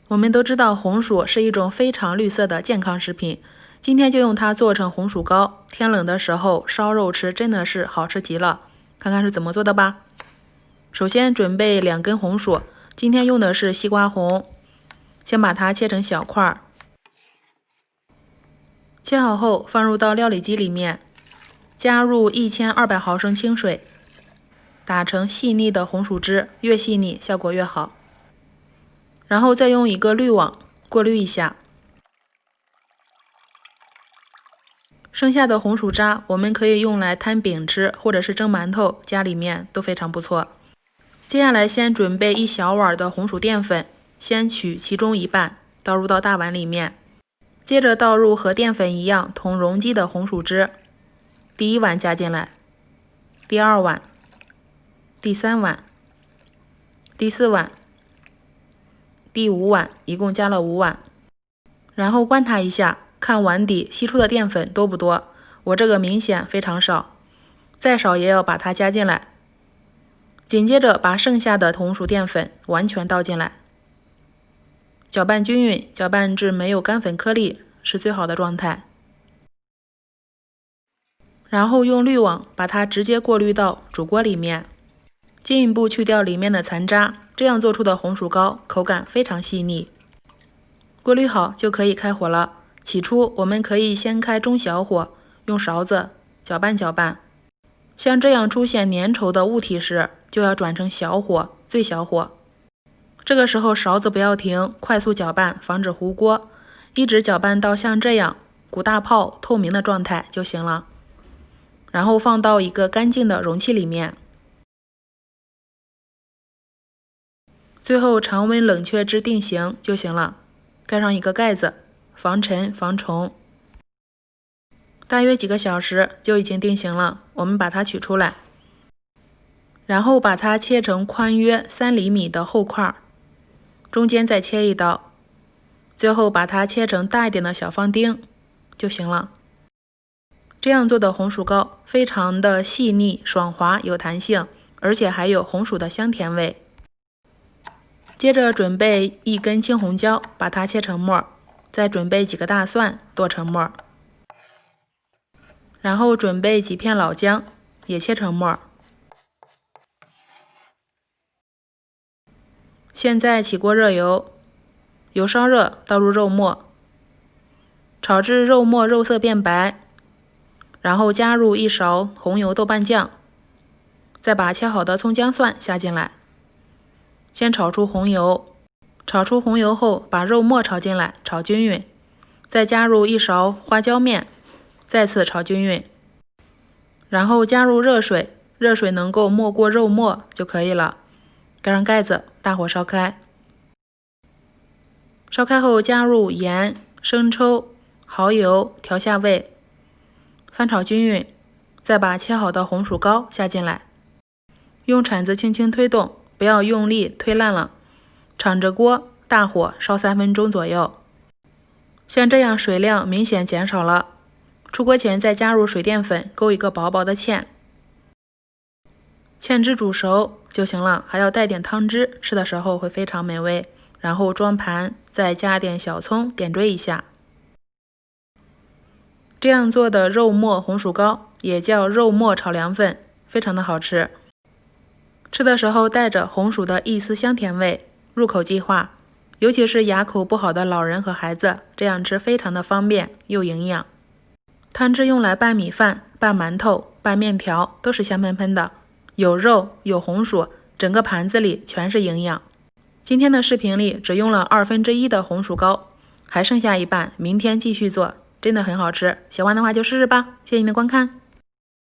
我们都知道红薯是一种非常绿色的健康食品，今天就用它做成红薯糕，天冷的时候烧肉吃真的是好吃极了。看看是怎么做的吧。首先准备2根红薯，今天用的是西瓜红，先把它切成小块，切好后放入到料理机里面，加入1200毫升清水，打成细腻的红薯汁，越细腻效果越好。然后再用一个滤网过滤一下，剩下的红薯渣我们可以用来摊饼吃，或者是蒸馒头，家里面都非常不错。接下来先准备1小碗的红薯淀粉，先取其中一半倒入到大碗里面，接着倒入和淀粉一样同容积的红薯汁，第1碗加进来，第2碗，第3碗，第4碗，第5碗，一共加了5碗。然后观察一下，看碗底吸出的淀粉多不多，我这个明显非常少，再少也要把它加进来。紧接着把剩下的红薯淀粉完全倒进来，搅拌均匀，搅拌至没有干粉颗粒是最好的状态。然后用滤网把它直接过滤到煮锅里面，进一步去掉里面的残渣，这样做出的红薯糕口感非常细腻。过滤好就可以开火了。起初我们可以先开中小火，用勺子搅拌搅拌，像这样出现粘稠的物体时，就要转成小火，最小火。这个时候勺子不要停，快速搅拌，防止糊锅，一直搅拌到像这样鼓大泡透明的状态就行了。然后放到一个干净的容器里面，最后常温冷却至定型就行了。盖上一个盖子，防尘防虫。大约几个小时就已经定型了，我们把它取出来，然后把它切成宽约3厘米的厚块，中间再切一刀，最后把它切成大一点的小方丁就行了。这样做的红薯糕非常的细腻爽滑有弹性，而且还有红薯的香甜味。接着准备1根青红椒，把它切成末，再准备几个大蒜剁成末，然后准备几片老姜也切成末。现在起锅热油，油烧热，倒入肉末，炒至肉末肉色变白，然后加入1勺红油豆瓣酱，再把切好的葱姜蒜下进来，先炒出红油，炒出红油后把肉末炒进来，炒均匀，再加入1勺花椒面，再次炒均匀，然后加入热水，热水能够没过肉末就可以了。盖上盖子，大火烧开。烧开后加入盐、生抽、蚝油调下味，翻炒均匀，再把切好的红薯糕下进来，用铲子轻轻推动，不要用力推烂了，敞着锅大火烧3分钟左右。像这样水量明显减少了，出锅前再加入水淀粉勾一个薄薄的芡，芡汁煮熟就行了，还要带点汤汁，吃的时候会非常美味。然后装盘，再加点小葱点缀一下。这样做的肉末红薯糕也叫肉末炒凉粉，非常的好吃。吃的时候带着红薯的一丝香甜味，入口即化，尤其是牙口不好的老人和孩子，这样吃非常的方便又营养。汤汁用来拌米饭、拌馒头、拌面条都是香喷喷的，有肉有红薯，整个盘子里全是营养。今天的视频里只用了1/2的红薯糕，还剩下一半，明天继续做，真的很好吃。喜欢的话就试试吧，谢谢您的观看。